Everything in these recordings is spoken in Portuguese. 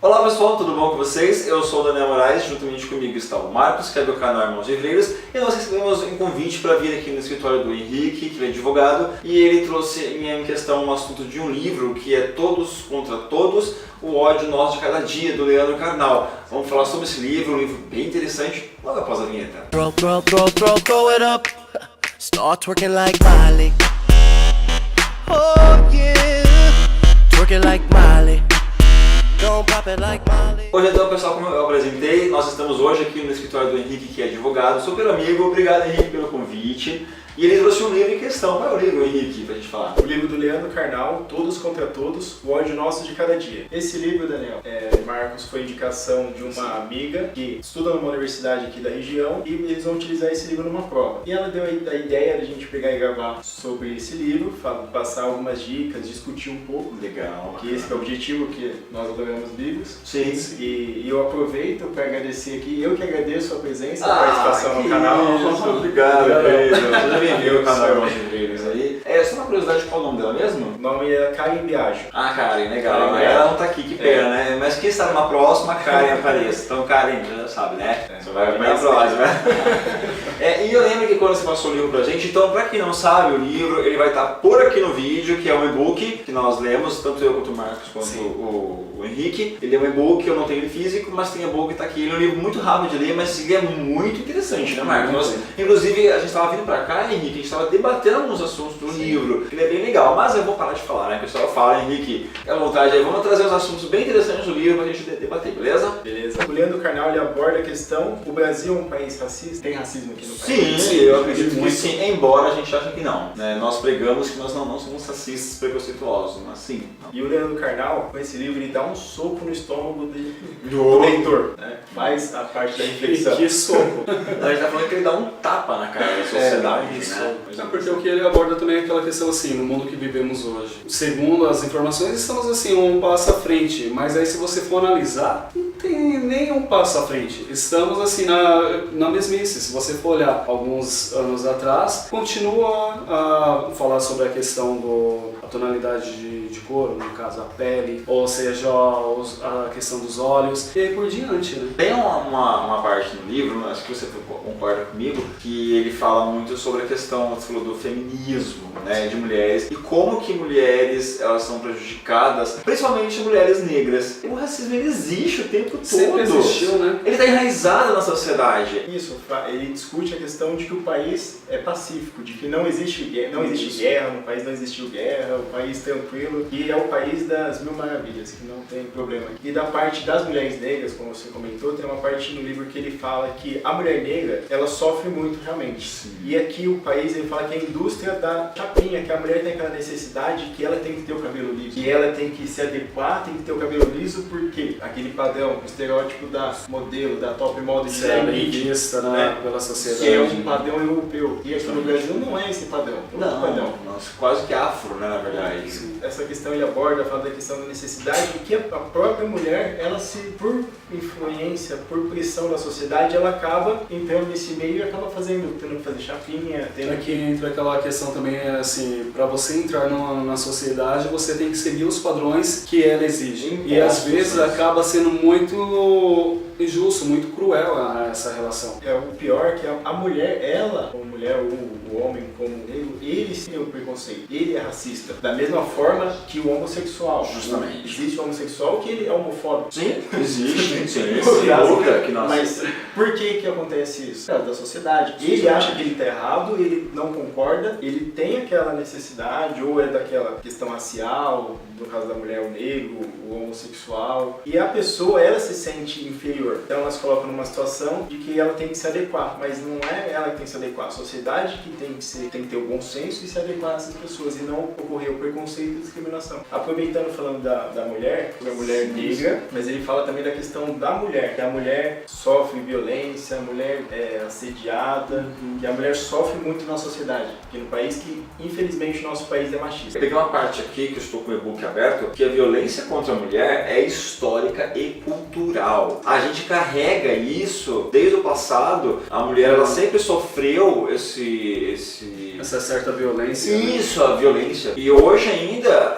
Olá pessoal, tudo bom com vocês? Eu sou o Daniel Moraes, juntamente comigo está o Marcos, que é do canal Irmãos Livreiros, e nós recebemos um convite para vir aqui no escritório do Henrique, que ele é advogado, e ele trouxe em questão um assunto de um livro que é Todos contra Todos, o ódio nosso de cada dia, do Leandro Carnal. Vamos falar sobre esse livro, um livro bem interessante, logo após a vinheta. Throw it up. Start twerking like Miley. Oh yeah. Twerking like Miley. Don't pop it like Miley. Hoje então, pessoal, como eu apresentei, nós estamos hoje aqui no escritório do Henrique, que é advogado, super amigo. Obrigado, Henrique, pelo convite. E ele trouxe um livro em questão. Qual é o livro, Henrique, pra gente falar? O livro do Leandro Carnal, Todos contra Todos, o ódio nosso de cada dia. Esse livro, Daniel, Marcos, foi indicação de uma amiga que estuda numa universidade aqui da região e eles vão utilizar esse livro numa prova. E ela deu a ideia de a gente pegar e gravar sobre esse livro, passar algumas dicas, discutir um pouco. Legal. Que esse é o objetivo, que nós adoramos livros. Sim. E eu aproveito para agradecer aqui, eu que agradeço a presença, a participação no canal. Isso, obrigado, bem-vindo ao canal Irmãos Livreiros aí. Só uma curiosidade, qual é o nome dela mesmo? O nome é Karen Biagio. Ah, Karen, legal. Karen, ela não tá aqui, que pena, né? Mas quem sabe na próxima, Karen apareça. Então, Karen, já sabe, né? Você vai na próxima. E eu lembro que quando você passou o livro pra gente, então, pra quem não sabe, o livro ele vai estar por aqui no vídeo, que é um e-book que nós lemos, tanto eu quanto o Marcos quanto o Henrique. Ele é um e-book, eu não tenho ele físico, mas tem e-book, tá aqui. Ele é um livro muito rápido de ler, mas ele é muito interessante, né, Marcos? Inclusive, a gente estava vindo pra cá, Henrique, a gente estava debatendo alguns assuntos do livro, que ele é bem legal, mas eu vou parar de falar, né, pessoal? Fala, Henrique, fique à vontade aí, vamos trazer uns assuntos bem interessantes do livro pra gente debater, beleza? Beleza. O Leandro Carnal, ele aborda a questão, o Brasil é um país racista? Tem racismo aqui no país? Sim, eu acredito que sim, embora a gente ache que não, né? Nós pregamos que nós não somos racistas preconceituosos, mas sim. Não. E o Leandro Carnal, com esse livro, ele dá um soco no estômago do leitor, né? Faz a parte da reflexão. Que soco! A gente tá falando que ele dá um tapa na cara da sociedade, né? Porque o que ele aborda também é aquela questão assim, no mundo que vivemos hoje. Segundo as informações, estamos assim, um passo à frente, mas aí se você for analisar, não tem nem um passo à frente. Estamos assim na mesmice. Se você for olhar alguns anos atrás, continua a falar sobre a questão da tonalidade de cor, no caso a pele, ou seja, a questão dos olhos, e aí por diante, né? Tem uma parte no livro, acho que você concorda comigo, que ele fala muito sobre a questão, você falou, do feminismo, né, de mulheres, e como que mulheres, elas são prejudicadas, principalmente mulheres negras. O racismo, ele existe o tempo todo. Sempre existiu, né? Ele está enraizado na sociedade. Isso, ele discute a questão de que o país é pacífico, de que não existe guerra, no país não existiu guerra, o país tranquilo, e é o país das mil maravilhas, que não tem problema. E da parte das mulheres negras, como você comentou, tem uma parte no livro que ele fala que a mulher negra, ela sofre muito realmente. Sim. E aqui o país, ele fala que a indústria da chapinha, que a mulher tem aquela necessidade que ela tem que ter o cabelo liso, que ela tem que se adequar, tem que ter o cabelo liso, porque aquele padrão, o estereótipo da modelo, da top model de vista pela sociedade. que é um padrão europeu. E aqui no Brasil não é esse padrão. Padrão. Nossa, quase que afro, né, na verdade. Essa questão ele aborda, fala da questão da necessidade de que a própria mulher, ela por influência, por pressão da sociedade, ela acaba entrando nesse meio e acaba tendo que fazer chapinha. Aqui entra aquela questão também, assim, para você entrar na sociedade, você tem que seguir os padrões que ela exige. E às vezes acaba sendo muito injusto, muito cruel essa relação. O pior é que a mulher, ela, como mulher, o homem como negro, ele sim é o preconceito, ele é racista. Da mesma forma que o homossexual. Justamente. Existe o homossexual que ele é homofóbico. Sim, existe. Mas por que acontece isso? Por causa da sociedade. Ele acha que ele está errado, ele não concorda, ele tem aquela necessidade, ou é daquela questão racial, no caso da mulher, o negro, o homossexual. E a pessoa, ela se sente inferior. Então elas colocam numa situação de que ela tem que se adequar, mas não é ela que tem que se adequar, a sociedade que tem que ter o bom senso e se adequar a essas pessoas, e não ocorrer o preconceito e discriminação. Aproveitando, falando da mulher negra, mas ele fala também da questão da mulher, que a mulher sofre violência, a mulher é assediada, que a mulher sofre muito na sociedade, aqui no país, que infelizmente o nosso país é machista. Eu peguei uma parte aqui, que eu estou com o e-book aberto, que a violência contra a mulher é histórica e cultural. A gente carrega isso desde o passado. A mulher, ela sempre sofreu esse essa certa violência. Isso, a violência. E hoje ainda,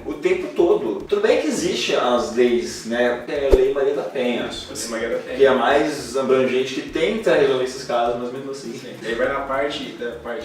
o tempo todo. Tudo bem que existem as leis, né? Tem a Lei Maria da Penha. Isso, a Lei Maria da Penha. Que é a mais abrangente, que tenta resolver esses casos, mas mesmo assim. Sim. Aí vai na parte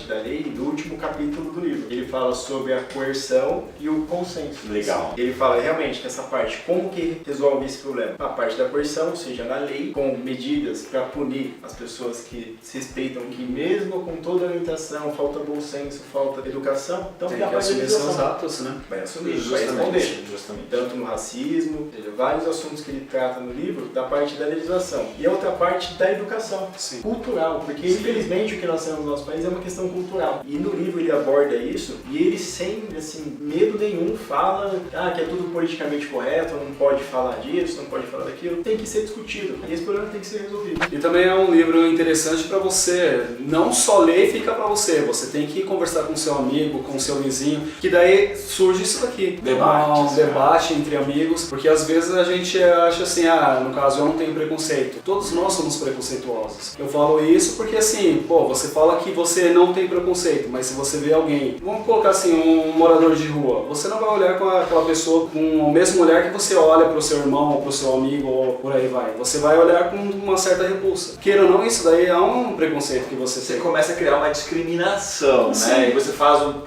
da lei do último capítulo do livro. Ele fala sobre a coerção e o consenso. Legal. Ele fala realmente que essa parte, como que resolve esse problema? A parte da coerção, ou seja, na lei, com medidas para punir as pessoas que se respeitam, que mesmo com toda a orientação, falta bom senso, falta educação, então Tem tem a que parte da assumir seus legislação. atos, né? Vai assumir, vai responder. Justamente. Tanto no racismo, ou seja, vários assuntos que ele trata no livro, da parte da legislação. E a outra parte da educação, Sim. cultural, porque infelizmente o que nós temos no nosso país é uma questão cultural. E no livro ele aborda isso, e ele sem assim, medo nenhum fala que é tudo politicamente correto, não pode falar disso, não pode falar daquilo. Tem que ser discutido, e esse problema tem que ser resolvido. E também é um livro interessante para você, não só ler e fica para você tem que conversar com seu amigo, com seu vizinho, que daí surge isso daqui. Um debate entre amigos, porque às vezes a gente acha assim, no caso eu não tenho preconceito. Todos nós somos preconceituosos. Eu falo isso porque assim, você fala que você não tem preconceito, mas se você vê alguém, vamos colocar assim, um morador de rua, você não vai olhar com aquela pessoa com o mesmo olhar que você olha pro seu irmão, ou pro seu amigo, ou por aí vai. Você vai olhar com uma certa repulsa. Queira ou não, isso daí é um preconceito que você tem. Você começa a criar uma discriminação, Sim. né? E você faz um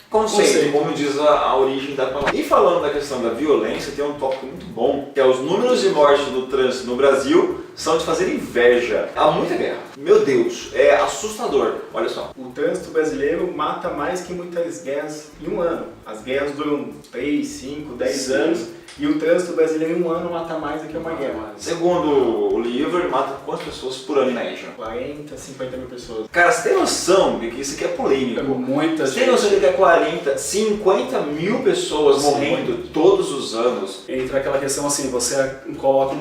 conceito, como diz a origem da palavra. E falando da questão da violência, tem um tópico muito bom, que é os números de mortes no trânsito no Brasil são de fazer inveja. Há muita guerra. Meu Deus, é assustador. Olha só. O trânsito brasileiro mata mais que muitas guerras em um ano. As guerras duram 3, 5, 10 anos. E o trânsito brasileiro em um ano mata mais do que uma guerra. Segundo o livro, ele mata quantas pessoas por ano em média? 40, 50 mil pessoas. Cara, você tem noção de que isso aqui é polêmico? Muita Você tem noção de que é 40, 50 mil pessoas morrendo todos os anos? Entra aquela questão assim, você coloca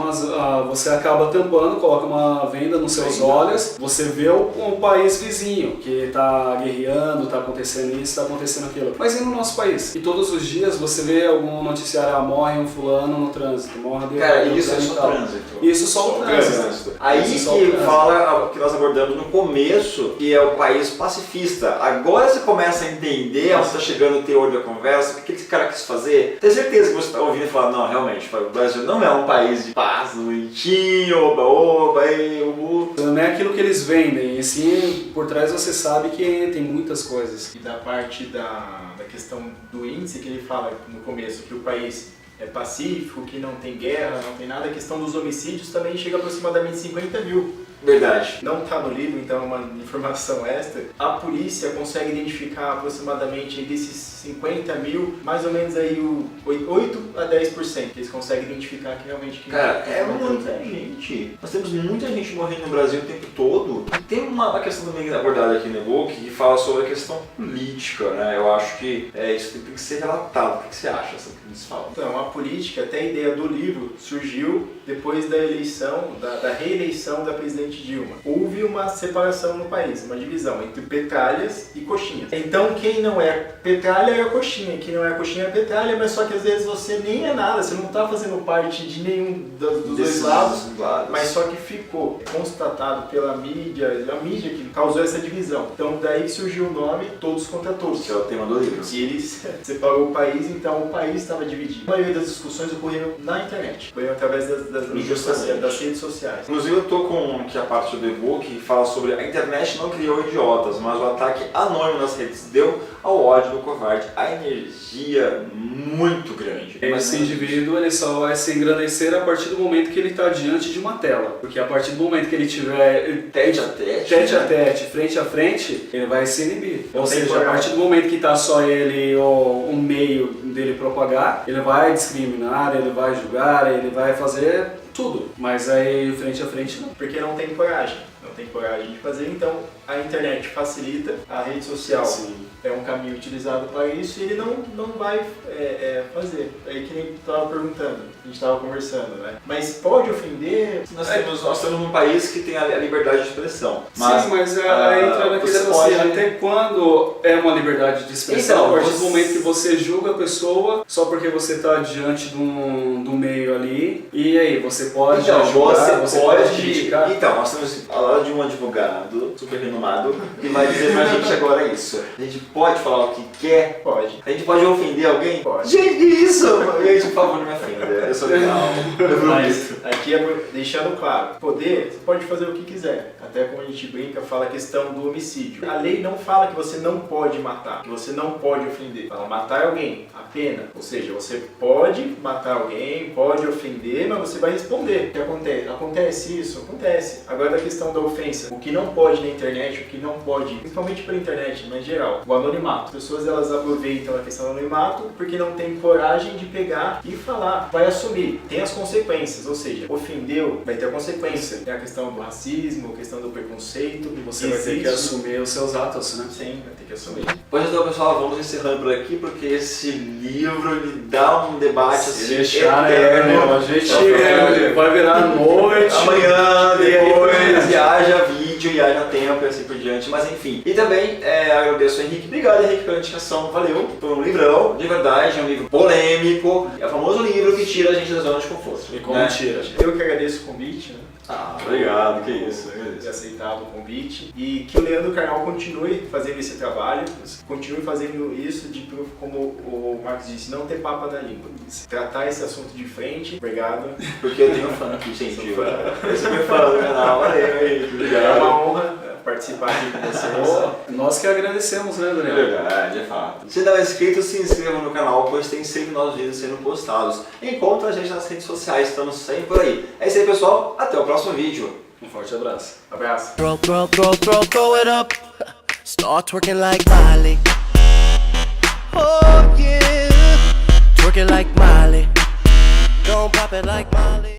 você acaba tampando, coloca uma venda nos seus olhos, você vê o país vizinho que está guerreando, está acontecendo isso, está acontecendo aquilo. Mas e no nosso país? E todos os dias você vê algum noticiário, morre um fulano no trânsito, morre... Cara, isso é só trânsito. Isso só o trânsito. Aí que fala o que nós abordamos no começo, que é o país pacifista. Agora você começa a entender, onde está chegando o teor da conversa, o que esse cara quis fazer. Tem certeza que você está ouvindo e fala, não, realmente, o Brasil não é um país de paz, bonitinho, oba-oba, não é aquilo que eles vendem, e sim, por trás você sabe que tem muitas coisas. E da parte da questão do índice que ele fala no começo, que o país é pacífico, que não tem guerra, não tem nada, a questão dos homicídios também chega a aproximadamente 50 mil. Verdade. Não está no livro, então é uma informação extra. A polícia consegue identificar aproximadamente desses 50 mil, mais ou menos aí 8 a 10% que eles conseguem identificar que realmente... Cara, é muita gente. Nós temos muita gente morrendo no Brasil o tempo todo. E tem uma questão também abordada aqui no e-book que fala sobre a questão política, né? Eu acho que isso tem que ser relatado. O que você acha sobre o que eles falam? Então, a política, até a ideia do livro, surgiu depois da eleição, da reeleição da presidente Dilma. Houve uma separação no país, uma divisão entre petralhas e coxinhas. Então, quem não é petralha é a coxinha, quem não é a coxinha é a petralha, mas só que às vezes você nem é nada, você não está fazendo parte de nenhum dos dois lados, mas só que ficou constatado pela mídia, a mídia que causou essa divisão. Então, daí que surgiu o nome Todos contra Todos. Que é o tema do livro. E ele separou o país, então o país estava dividido. A maioria das discussões ocorreram na internet, ocorreram através das mídias sociais, das redes sociais. Inclusive eu tô com aqui a parte do e-book que fala sobre a internet não criou idiotas, mas o ataque anônimo nas redes deu ao ódio do covarde a energia muito grande. Esse indivíduo ele só vai se engrandecer a partir do momento que ele está diante de uma tela, porque a partir do momento que ele tiver tete a tete, frente a frente, ele vai se inibir. Ou seja, a partir do momento que está só ele ou um meio dele propagar, ele vai discriminar, ele vai julgar, ele vai fazer tudo, mas aí frente a frente não. Porque não tem coragem de fazer, então a internet facilita, a rede social é um caminho utilizado para isso e ele não vai fazer. É que nem estava perguntando, a gente estava conversando, né? Mas pode ofender? Nós temos um país que tem a liberdade de expressão. Mas entra na questão assim, até quando é uma liberdade de expressão? Então, a partir do momento que você julga a pessoa só porque você está diante de um meio ali, e aí você pode julgar, você pode criticar? Então, nós temos, a de um advogado super renomado que vai dizer pra gente agora isso. A gente pode falar o que quer? Pode. A gente pode ofender alguém? Pode. Gente, que isso? Gente, por favor, não me ofenda. Eu sou legal. Mas aqui é deixando claro, poder, você pode fazer o que quiser. Até como a gente brinca, fala a questão do homicídio. A lei não fala que você não pode matar, que você não pode ofender. Fala matar alguém, a pena. Ou seja, você pode matar alguém, pode ofender, mas você vai responder. O que acontece? Acontece isso? Acontece. Agora a questão da ofensa. O que não pode na internet, o que não pode, principalmente pela internet, mas em geral, o anonimato. As pessoas elas aproveitam a questão do anonimato porque não tem coragem de pegar e falar. Vai assumir. Tem as consequências, ou seja, ofendeu, vai ter a consequência. Tem a questão do racismo, a questão do preconceito. E você vai ter que assumir os seus atos, né? Sim, vai ter que assumir. Pois então, pessoal, vamos encerrando por aqui, porque esse livro ele dá um debate assim. Deixar eterno. A gente vai virar à noite. Amanhã, depois, e haja vídeo, e haja tempo e assim por diante, mas enfim. E também agradeço ao Henrique. Obrigado, Henrique, pela indicação. Valeu. Foi um livrão, de verdade, é um livro polêmico. É o famoso livro que tira a gente da zona de conforto. E como né? tira? Eu que agradeço o convite, né? Ah, obrigado, que isso. Ter aceitado o convite e que o Leandro Carnal continue fazendo esse trabalho, continue fazendo isso de, como o Marcos disse, não ter papa na língua. Tratar esse assunto de frente. Obrigado. Porque eu tenho fã que incentiva. Eu sou meu fã do canal, valeu, Henrique. Obrigado. É uma honra participar aqui com vocês. Nós que agradecemos, né, É Daniel? verdade, é fato. Se não é inscrito, se inscreva no canal, pois tem sempre novos vídeos sendo postados. Encontre a gente nas redes sociais, estamos sempre por aí. É isso aí, pessoal. Até o próximo vídeo. Um forte abraço. Abraço. Throw it up. Start twerking like Miley. Oh yeah. Twerking like Miley. Don't pop it like Miley.